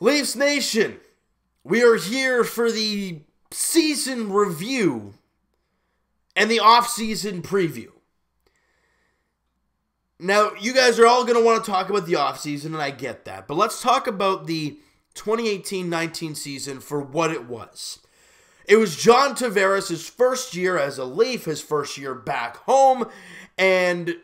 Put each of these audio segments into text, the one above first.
Leafs Nation, we are here for the season review and the offseason preview. Now, you guys are all going to want to talk about the offseason, and I get that. But let's talk about the 2018-19 season for what it was. It was John Tavares' first year as a Leaf, his first year back home, and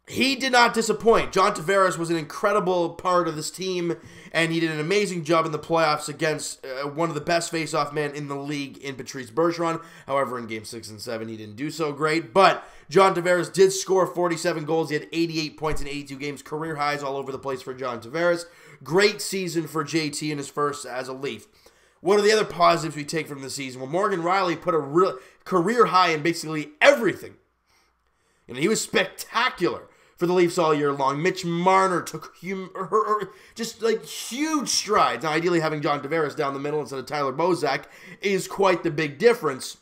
he did not disappoint. John Tavares was an incredible part of this team, and he did an amazing job in the playoffs against one of the best face-off men in the league in Patrice Bergeron. However, in Game 6 and 7, he didn't do so great. But John Tavares did score 47 goals. He had 88 points in 82 games. Career highs all over the place for John Tavares. Great season for JT in his first as a Leaf. What are the other positives we take from the season? Well, Morgan Rielly put a real career high in basically everything. And he was spectacular for the Leafs all year long. Mitch Marner took just huge strides. Now, ideally, having John Tavares down the middle instead of Tyler Bozak is quite the big difference.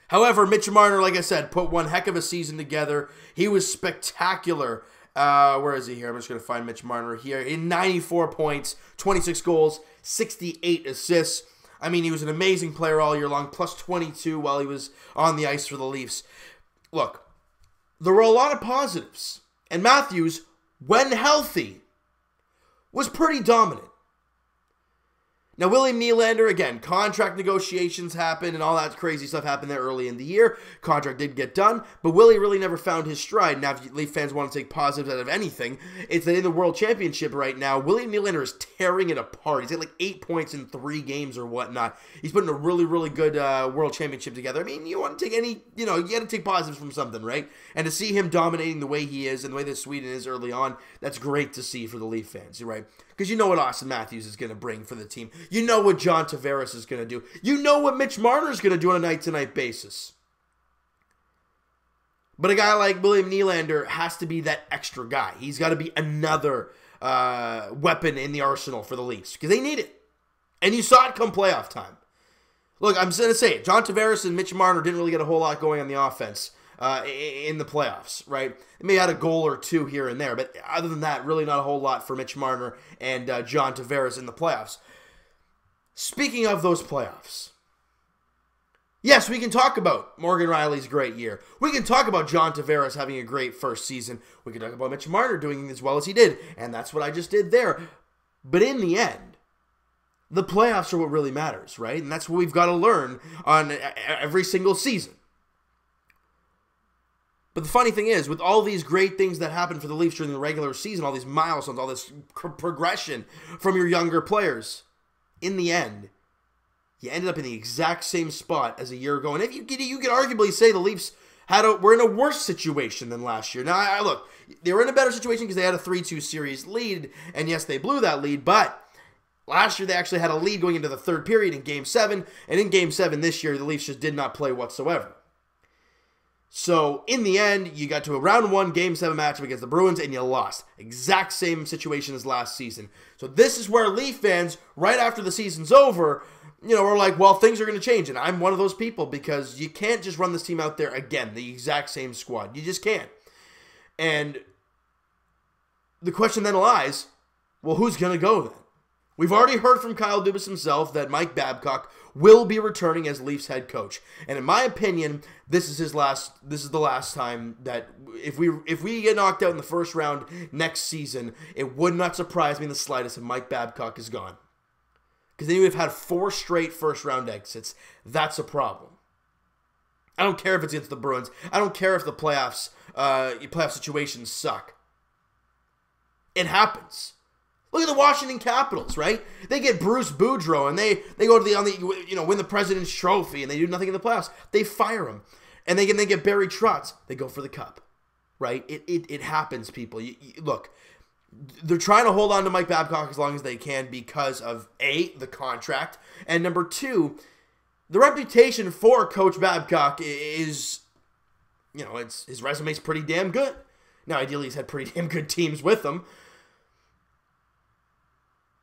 However, Mitch Marner, like I said, put one heck of a season together. He was spectacular. Where is he here? I'm just going to find Mitch Marner here. In 94 points, 26 goals, 68 assists. I mean, he was an amazing player all year long, plus 22 while he was on the ice for the Leafs. Look, there were a lot of positives, and Matthews, when healthy, was pretty dominant. Now, William Nylander, again, contract negotiations happened and all that crazy stuff happened there early in the year. Contract did get done, but Willie really never found his stride. Now, if Leaf fans want to take positives out of anything, it's that in the World Championship right now, William Nylander is tearing it apart. He's got 8 points in 3 games or whatnot. He's putting a really, really good World Championship together. I mean, you want to take you got to take positives from something, right? And to see him dominating the way he is and the way that Sweden is early on, that's great to see for the Leaf fans, right? Because you know what Austin Matthews is going to bring for the team. You know what John Tavares is going to do. You know what Mitch Marner is going to do on a night-to-night basis. But a guy like William Nylander has to be that extra guy. He's got to be another weapon in the arsenal for the Leafs. Because they need it. And you saw it come playoff time. Look, I'm just going to say it. John Tavares and Mitch Marner didn't really get a whole lot going on the offense in the playoffs, right? They may have had a goal or two here and there, but other than that, really not a whole lot for Mitch Marner and John Tavares in the playoffs. Speaking of those playoffs, yes, we can talk about Morgan Rielly's great year. We can talk about John Tavares having a great first season. We can talk about Mitch Marner doing as well as he did, and that's what I just did there. But in the end, the playoffs are what really matters, right? And that's what we've got to learn on every single season. But the funny thing is, with all these great things that happen for the Leafs during the regular season, all these milestones, all this progression from your younger players, in the end, you ended up in the exact same spot as a year ago. And if you could arguably say the Leafs were in a worse situation than last year. Now, look, they were in a better situation because they had a 3-2 series lead, and yes, they blew that lead, but last year they actually had a lead going into the third period in Game 7, and in Game 7 this year, the Leafs just did not play whatsoever. So, in the end, you got to a round 1 Game 7 matchup against the Bruins, and you lost. Exact same situation as last season. So, this is where Leaf fans, right after the season's over, we're like, well, things are going to change. And I'm one of those people because you can't just run this team out there again, the exact same squad. You just can't. And the question then lies, well, who's going to go then? We've already heard from Kyle Dubas himself that Mike Babcock will be returning as Leafs head coach. And in my opinion, this is the last time that if we get knocked out in the first round next season, it would not surprise me in the slightest if Mike Babcock is gone. Because then we've had 4 straight first round exits. That's a problem. I don't care if it's against the Bruins. I don't care if the playoff situations suck. It happens. Look at the Washington Capitals, right? They get Bruce Boudreau, and they go to win the President's Trophy, and they do nothing in the playoffs. They fire him, and they get Barry Trotz. They go for the cup, right? It happens, people. Look, they're trying to hold on to Mike Babcock as long as they can because of A, the contract, and number 2, the reputation for Coach Babcock is, his resume's pretty damn good. Now, ideally, he's had pretty damn good teams with him.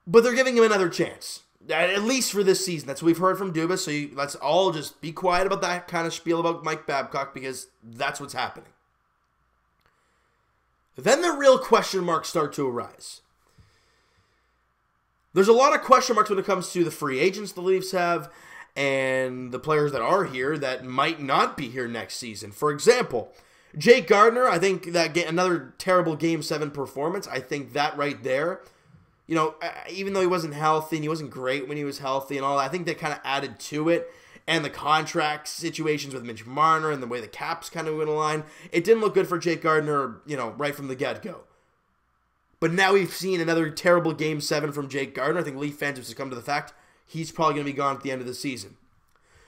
But they're giving him another chance, at least for this season. That's what we've heard from Dubas, so let's all just be quiet about that kind of spiel about Mike Babcock because that's what's happening. Then the real question marks start to arise. There's a lot of question marks when it comes to the free agents the Leafs have and the players that are here that might not be here next season. For example, Jake Gardiner, I think that another terrible Game 7 performance. I think that right there, you know, even though he wasn't healthy and he wasn't great when he was healthy and all that, I think that kind of added to it. And the contract situations with Mitch Marner and the way the caps kind of went aligned, it didn't look good for Jake Gardiner, you know, right from the get-go. But now we've seen another terrible Game 7 from Jake Gardiner. I think Leaf fans have succumbed to the fact he's probably going to be gone at the end of the season.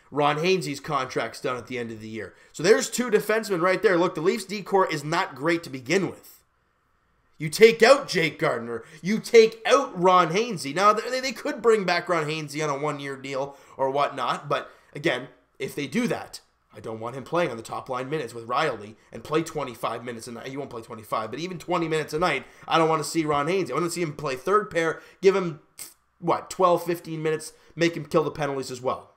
Ron Hainsey's contract's done at the end of the year. So there's two defensemen right there. Look, the Leafs D-core is not great to begin with. You take out Jake Gardiner. You take out Ron Hainsey. Now, they could bring back Ron Hainsey on a one-year deal or whatnot. But, again, if they do that, I don't want him playing on the top line minutes with Riley and play 25 minutes a night. He won't play 25, but even 20 minutes a night, I don't want to see Ron Hainsey. I want to see him play third pair, give him, 12, 15 minutes, make him kill the penalties as well.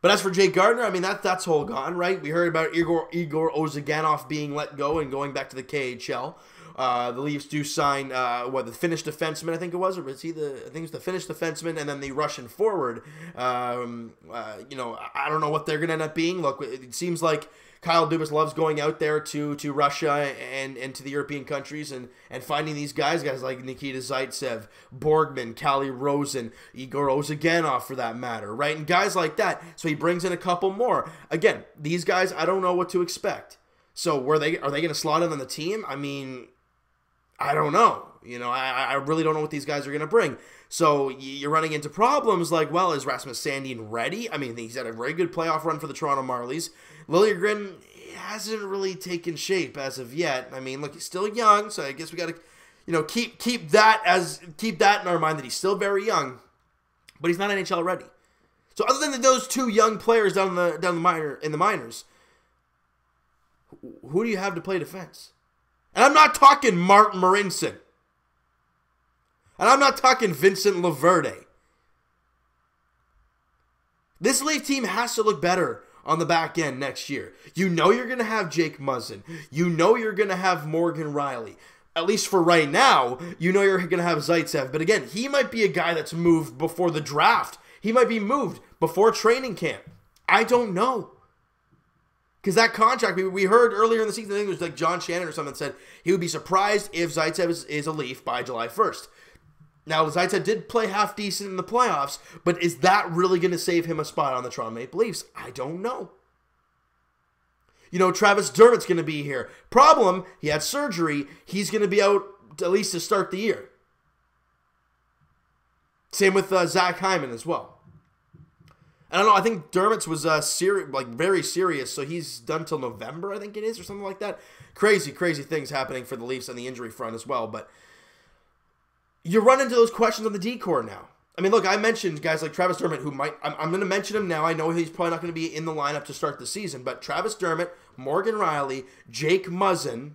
But as for Jake Gardiner, I mean, that's all gone, right? We heard about Igor Ozaganov being let go and going back to the KHL. The Leafs do sign, the Finnish defenseman, I think it was, or was he I think it was the Finnish defenseman, and then the Russian forward. I don't know what they're going to end up being. Look, it seems like Kyle Dubas loves going out there to Russia and to the European countries and finding these guys like Nikita Zaitsev, Borgman, Kalle Rosen, Igor Ozaganov for that matter, right? And guys like that. So he brings in a couple more. Again, these guys, I don't know what to expect. So are they going to slot in on the team? I mean, I don't know. You know, I really don't know what these guys are going to bring. So you're running into problems like, well, is Rasmus Sandin ready? I mean, he's had a very good playoff run for the Toronto Marlies. Liljegren hasn't really taken shape as of yet. I mean, look, he's still young, so I guess we got to, you know, keep that in our mind that he's still very young, but he's not NHL ready. So other than those two young players in the minors, who do you have to play defense? And I'm not talking Martin Marincin. And I'm not talking Vincent Laverde. This Leaf team has to look better on the back end next year. You know you're going to have Jake Muzzin. You know you're going to have Morgan Riley. At least for right now, you know you're going to have Zaitsev. But again, he might be a guy that's moved before the draft. He might be moved before training camp. I don't know. Because that contract, we heard earlier in the season, I think it was like John Shannon or someone said he would be surprised if Zaitsev is a Leaf by July 1st. Now, Zaitsev did play half decent in the playoffs, but is that really going to save him a spot on the Toronto Maple Leafs? I don't know. You know, Travis Dermott's going to be here. Problem, he had surgery. He's going to be out at least to start the year. Same with Zach Hyman as well. I don't know, I think Dermott's was very serious, so he's done till November, I think it is, or something like that. Crazy, crazy things happening for the Leafs on the injury front as well, but you run into those questions on the D-core now. I mean, look, I mentioned guys like Travis Dermott, who I'm going to mention him now. I know he's probably not going to be in the lineup to start the season, but Travis Dermott, Morgan Riley, Jake Muzzin,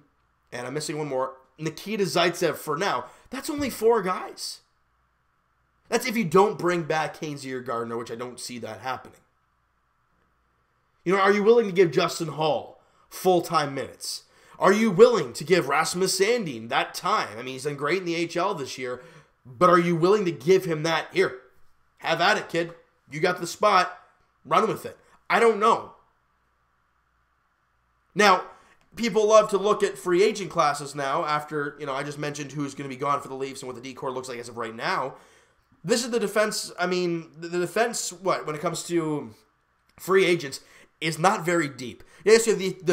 and I'm missing one more, Nikita Zaitsev for now. That's only 4 guys. That's if you don't bring back Hainsey or Gardiner, which I don't see that happening. You know, are you willing to give Justin Hall full-time minutes? Are you willing to give Rasmus Sandin that time? I mean, he's done great in the HL this year, but are you willing to give him that? Here, have at it, kid. You got the spot. Run with it. I don't know. Now, people love to look at free agent classes now after, you know, I just mentioned who's going to be gone for the Leafs and what the D-core looks like as of right now. This is the defense. I mean, the defense, when it comes to free agents, is not very deep. Yes, you have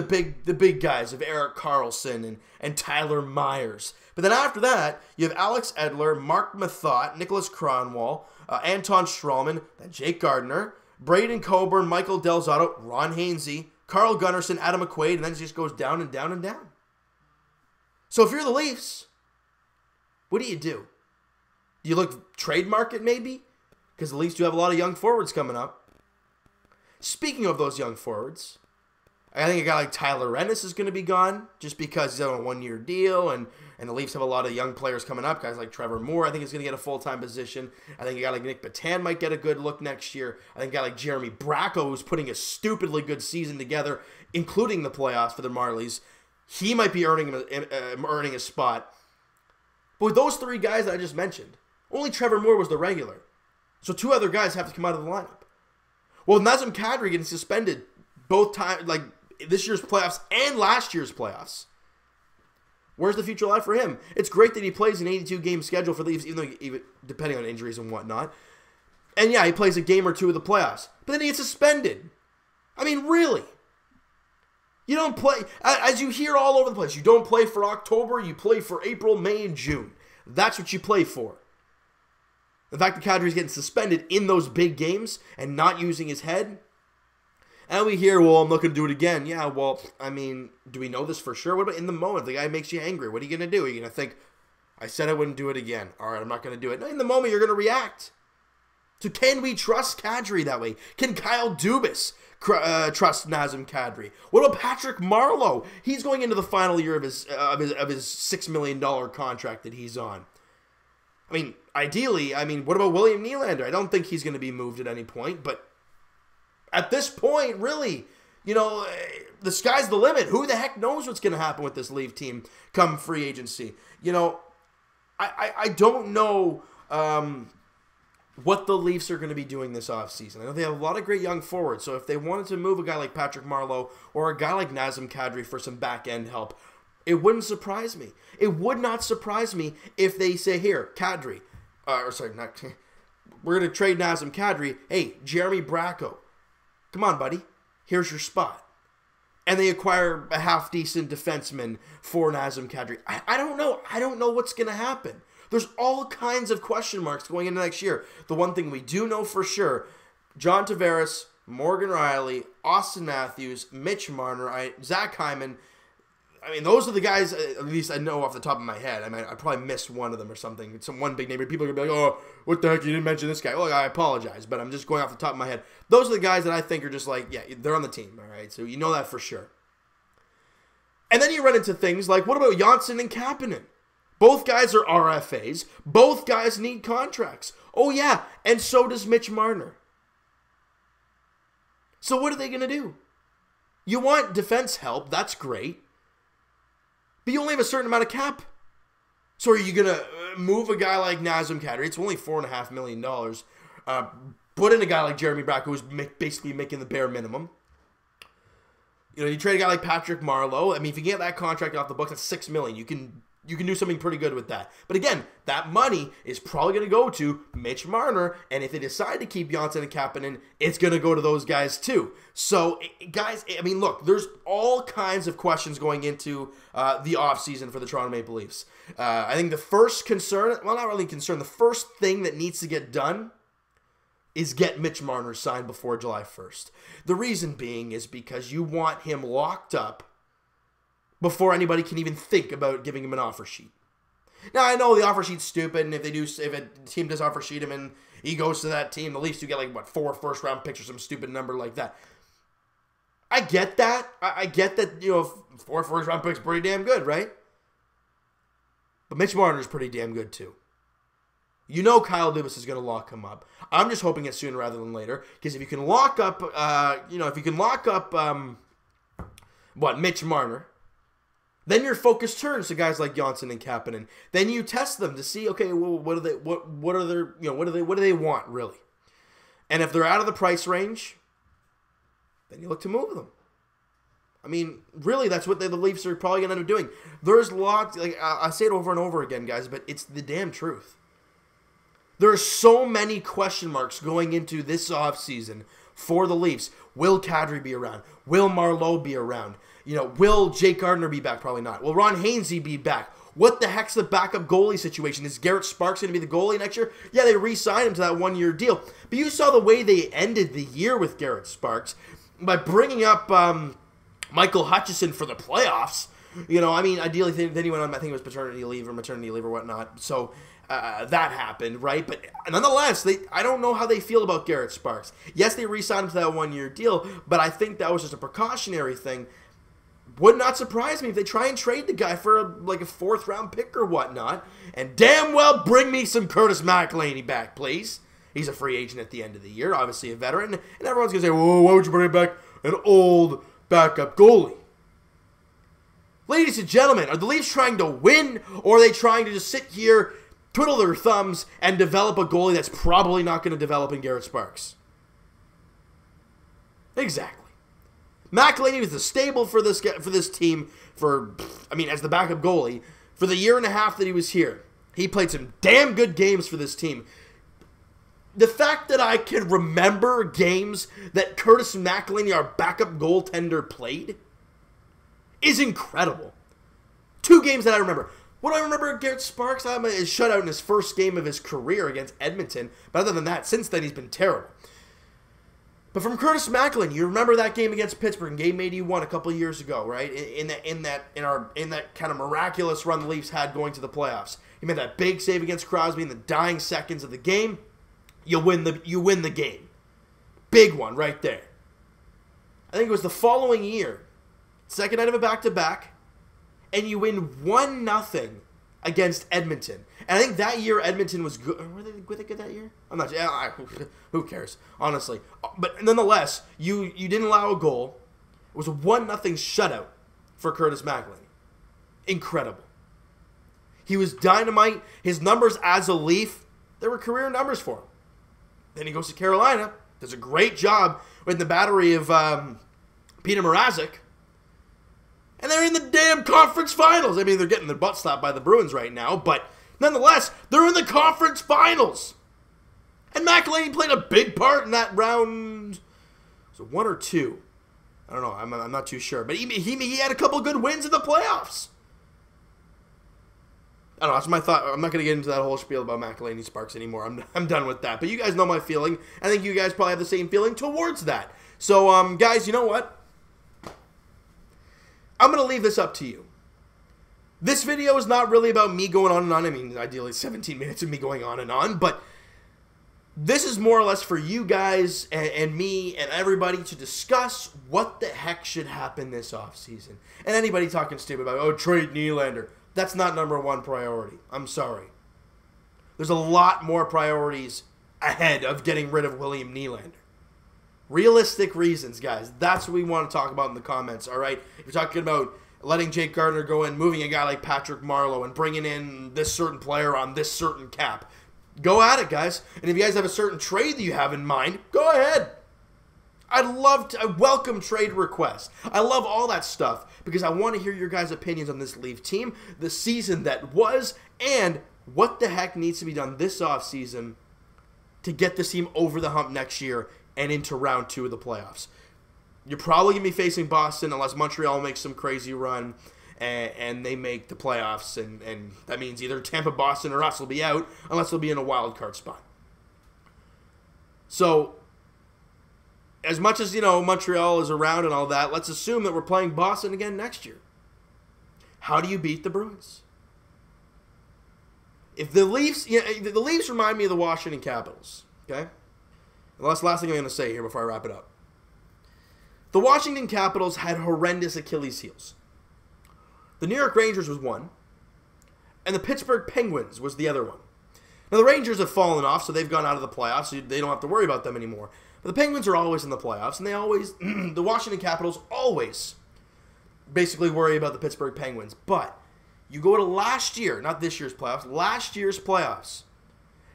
the big guys of Erik Karlsson and Tyler Myers. But then after that, you have Alex Edler, Mark Mathot, Nicholas Kronwall, Anton Strawman, then Jake Gardiner, Braden Coburn, Michael Del Zotto, Ron Hainsey, Carl Gunnarsson, Adam McQuaid, and then it just goes down and down and down. So if you're the Leafs, what do? Do you look trade market maybe? Because the Leafs do have a lot of young forwards coming up. Speaking of those young forwards, I think a guy like Tyler Ennis is going to be gone just because he's on a one-year deal, and the Leafs have a lot of young players coming up. Guys like Trevor Moore, I think, is going to get a full-time position. I think a guy like Nick Patan might get a good look next year. I think a guy like Jeremy Bracco, who's putting a stupidly good season together, including the playoffs for the Marlies, he might be earning a spot. But with those 3 guys that I just mentioned, Only Trevor Moore was the regular. So 2 other guys have to come out of the lineup. Well, Nazem Kadri getting suspended both times, like this year's playoffs and last year's playoffs. Where's the future lie for him? It's great that he plays an 82-game schedule for the Leafs, even depending on injuries and whatnot. And yeah, he plays a game or 2 of the playoffs. But then he gets suspended. I mean, really? You don't play, as you hear all over the place, you don't play for October, you play for April, May, and June. That's what you play for. The fact that Kadri's getting suspended in those big games and not using his head. And we hear, well, I'm not going to do it again. Yeah, well, I mean, do we know this for sure? What about in the moment? The guy makes you angry. What are you going to do? Are you going to think, I said I wouldn't do it again. All right, I'm not going to do it. No, in the moment, you're going to react. So can we trust Kadri that way? Can Kyle Dubas trust Nazem Kadri? What about Patrick Marleau? He's going into the final year of his $6 million contract that he's on. I mean, ideally, what about William Nylander? I don't think he's going to be moved at any point, but at this point, really, the sky's the limit. Who the heck knows what's going to happen with this Leaf team come free agency? I don't know what the Leafs are going to be doing this offseason. I know they have a lot of great young forwards, so if they wanted to move a guy like Patrick Marleau or a guy like Nazem Kadri for some back-end help, it wouldn't surprise me. It would not surprise me if they say, here, Kadri, we're going to trade Nazem Kadri. Hey, Jeremy Bracco, come on, buddy. Here's your spot. And they acquire a half-decent defenseman for Nazem Kadri. I don't know. I don't know what's going to happen. There's all kinds of question marks going into next year. The one thing we do know for sure, John Tavares, Morgan Rielly, Austin Matthews, Mitch Marner, Zach Hyman, those are the guys, at least I know off the top of my head. I probably missed one of them or something. One big name. People are going to be like, oh, what the heck, you didn't mention this guy. Well, I apologize, but I'm just going off the top of my head. Those are the guys that I think are just like, yeah, they're on the team, all right? So you know that for sure. And then you run into things like, what about Johnsson and Kapanen? Both guys are RFAs. Both guys need contracts. Oh, yeah, and so does Mitch Marner. So what are they going to do? You want defense help. That's great. But you only have a certain amount of cap. So are you going to move a guy like Nazem Kadri? It's only $4.5 million. Put in a guy like Jeremy Bracco, who's basically making the bare minimum. You trade a guy like Patrick Marleau. If you get that contract off the books, that's $6 million. You can do something pretty good with that. But again, that money is probably going to go to Mitch Marner, and if they decide to keep Johnsson and Kapanen, it's going to go to those guys too. So, guys, look, there's all kinds of questions going into the offseason for the Toronto Maple Leafs. I think the first concern, well, not really concern, the first thing that needs to get done is get Mitch Marner signed before July 1st. The reason being is because you want him locked up before anybody can even think about giving him an offer sheet. Now, I know the offer sheet's stupid, and if a team does offer sheet him and he goes to that team, the Leafs do get 4 first-round picks or some stupid number like that. I get that. I get that, 4 first-round picks pretty damn good, right? But Mitch Marner's pretty damn good, too. Kyle Dubas is going to lock him up. I'm just hoping it's sooner rather than later, because if you can lock up, Mitch Marner, then your focus turns to guys like Johnsson and Kapanen. Then you test them to see, okay, well, what do they want really? And if they're out of the price range, then you look to move them. Really, that's what the Leafs are probably going to end up doing. There's lots, I say it over and over again, guys, but it's the damn truth. There are so many question marks going into this offseason for the Leafs. Will Kadri be around? Will Marleau be around? Will Jake Gardiner be back? Probably not. Will Ron Hainsey be back? What the heck's the backup goalie situation? Is Garrett Sparks going to be the goalie next year? Yeah, they re-signed him to that 1-year deal. But you saw the way they ended the year with Garrett Sparks by bringing up Michael Hutchison for the playoffs. Ideally, then he went on, I think it was paternity leave or maternity leave or whatnot. So that happened, right? But nonetheless, I don't know how they feel about Garrett Sparks. Yes, they re-signed him to that 1-year deal, but I think that was just a precautionary thing. Would not surprise me if they try and trade the guy for a 4th-round pick or whatnot. And damn well bring me some Curtis McElhinney back, please. He's a free agent at the end of the year, obviously a veteran. And everyone's going to say, whoa, why would you bring back an old backup goalie? Ladies and gentlemen, are the Leafs trying to win, or are they trying to just sit here twiddle their thumbs and develop a goalie that's probably not going to develop in Garrett Sparks. Exactly. McElhinney was the stable for this team as the backup goalie for the year and a half that he was here. He played some damn good games for this team. The fact that I can remember games that Curtis McElhinney, our backup goaltender, played is incredible. 2 games that I remember. What do I remember? Garrett Sparks is shutout in his first game of his career against Edmonton. But other than that, since then he's been terrible. But from Curtis McElhinney, you remember that game against Pittsburgh in Game 81 a couple of years ago, right? In that kind of miraculous run the Leafs had going to the playoffs. He made that big save against Crosby in the dying seconds of the game. You win the game. Big one right there. I think it was the following year, second night of a back-to-back, and you win 1-0 against Edmonton. And I think that year Edmonton was good. Were they good that year? I'm not sure. Who cares, honestly. But nonetheless, you didn't allow a goal. It was a 1-0 shutout for Curtis McElhinney. Incredible. He was dynamite. His numbers as a Leaf, they were career numbers for him. Then he goes to Carolina, does a great job with the battery of Peter Mrazek, and they're in the damn conference finals. I mean, they're getting their butt slapped by the Bruins right now, but nonetheless, they're in the conference finals. And McElhinney played a big part in that round. Was it 1 or 2? I don't know. I'm not too sure. But he had a couple good wins in the playoffs. I don't know. That's my thought. I'm not going to get into that whole spiel about McElhinney Sparks anymore. I'm done with that. But you guys know my feeling. I think you guys probably have the same feeling towards that. So, guys, you know what? I'm going to leave this up to you. This video is not really about me going on and on. I mean, ideally 17 minutes of me going on and on. But this is more or less for you guys and me and everybody to discuss what the heck should happen this offseason. And anybody talking stupid about, oh, trade Nylander. That's not #1 priority. I'm sorry. There's a lot more priorities ahead of getting rid of William Nylander. Realistic reasons, guys. That's what we want to talk about in the comments, all right? If you're talking about letting Jake Gardiner go in, moving a guy like Patrick Marleau, and bringing in this certain player on this certain cap, go at it, guys. And if you guys have a certain trade that you have in mind, go ahead. I welcome trade requests. I love all that stuff because I want to hear your guys' opinions on this Leaf team, the season that was, and what the heck needs to be done this offseason to get this team over the hump next year and into round 2 of the playoffs. You're probably going to be facing Boston unless Montreal makes some crazy run and they make the playoffs, and that means either Tampa, Boston, or us will be out unless they'll be in a wild card spot. So, as much as, Montreal is around and all that, let's assume that we're playing Boston again next year. How do you beat the Bruins? If the Leafs, the Leafs remind me of the Washington Capitals, okay? And that's the last thing I'm going to say here before I wrap it up. The Washington Capitals had horrendous Achilles heels. The New York Rangers was one, and the Pittsburgh Penguins was the other one. Now, the Rangers have fallen off, so they've gone out of the playoffs, so they don't have to worry about them anymore. But the Penguins are always in the playoffs, and they always, the Washington Capitals always basically worry about the Pittsburgh Penguins. But you go to last year, not this year's playoffs, last year's playoffs,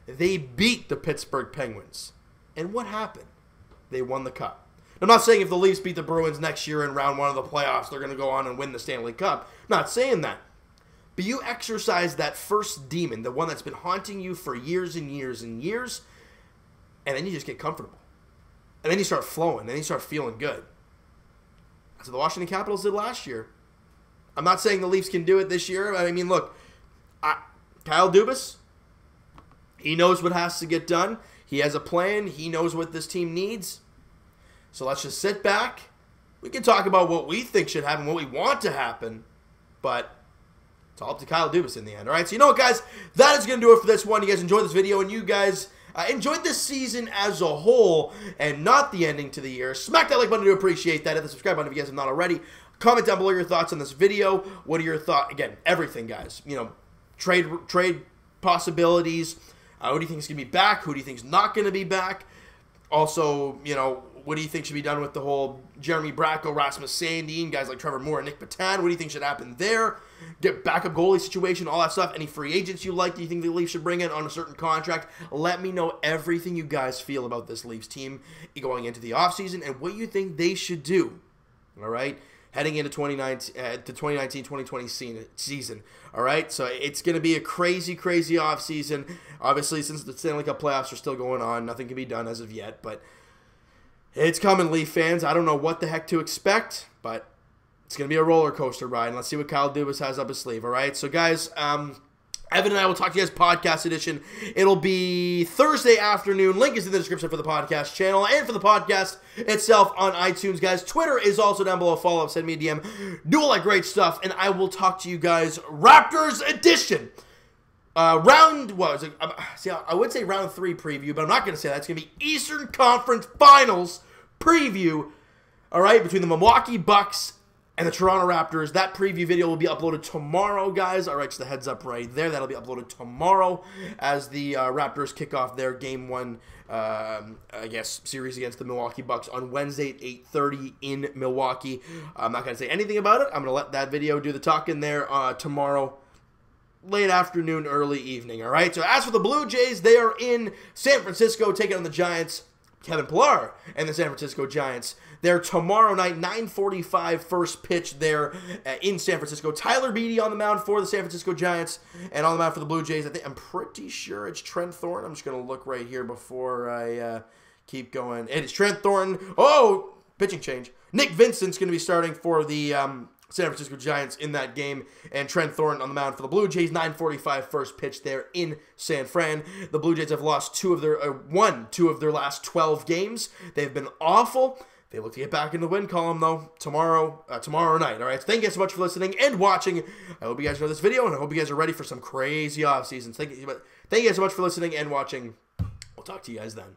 they beat the Pittsburgh Penguins. And what happened? They won the Cup. I'm not saying if the Leafs beat the Bruins next year in round 1 of the playoffs, they're going to go on and win the Stanley Cup. Not saying that. But you exercise that first demon, the one that's been haunting you for years and years and years, and then you just get comfortable. And then you start flowing, and then you start feeling good. That's what the Washington Capitals did last year. I'm not saying the Leafs can do it this year. I mean, look, Kyle Dubas, he knows what has to get done. He has a plan. He knows what this team needs. So let's just sit back. We can talk about what we think should happen, what we want to happen, but it's all up to Kyle Dubas in the end. All right, so you know what, guys? That is going to do it for this one. You guys enjoyed this video, and you guys enjoyed this season as a whole and not the ending to the year. Smack that like button to appreciate that. Hit the subscribe button if you guys have not already. Comment down below your thoughts on this video. What are your thoughts? Again, everything, guys. Trade possibilities. Who do you think is going to be back? Who do you think is not going to be back? Also, What do you think should be done with the whole Jeremy Bracco, Rasmus Sandin, guys like Trevor Moore and Nick Patan? What do you think should happen there? Get backup goalie situation, all that stuff. Any free agents you like? Do you think the Leafs should bring in on a certain contract? Let me know everything you guys feel about this Leafs team going into the offseason and what you think they should do. All right? Heading into 2019-2020 season. All right? So it's going to be a crazy, crazy offseason. Obviously, since the Stanley Cup playoffs are still going on, nothing can be done as of yet. But it's coming, Leaf fans. I don't know what the heck to expect, but it's going to be a roller coaster ride. And let's see what Kyle Dubas has up his sleeve. All right? So, guys, Evan and I will talk to you guys podcast edition. It'll be Thursday afternoon. Link is in the description for the podcast channel and for the podcast itself on iTunes, guys. Twitter is also down below. Follow up, send me a DM. Do all that great stuff, and I will talk to you guys Raptors edition. I would say round 3 preview, but I'm not going to say that. It's going to be Eastern Conference Finals preview, all right, between the Milwaukee Bucks and the Toronto Raptors. That preview video will be uploaded tomorrow, guys. All right, so the heads up right there. That'll be uploaded tomorrow as the Raptors kick off their Game 1, series against the Milwaukee Bucks on Wednesday at 8:30 in Milwaukee. I'm not going to say anything about it. I'm going to let that video do the talking there tomorrow, late afternoon, early evening, all right? So as for the Blue Jays, they are in San Francisco taking on the Giants. Kevin Pillar and the San Francisco Giants. They're tomorrow night, 9:45 first pitch there in San Francisco. Tyler Beede on the mound for the San Francisco Giants, and on the mound for the Blue Jays, I'm pretty sure it's Trent Thornton. I'm just going to look right here before I keep going. It is Trent Thornton. Oh, pitching change. Nick Vincent's going to be starting for the San Francisco Giants in that game, and Trent Thornton on the mound for the Blue Jays. 9:45 first pitch there in San Fran. The Blue Jays have lost won two of their last 12 games. They've been awful. They look to get back in the win column, though, tomorrow night. All right, so thank you guys so much for listening and watching. I hope you guys enjoyed this video, and I hope you guys are ready for some crazy off seasons. Thank you guys so much for listening and watching. We'll talk to you guys then.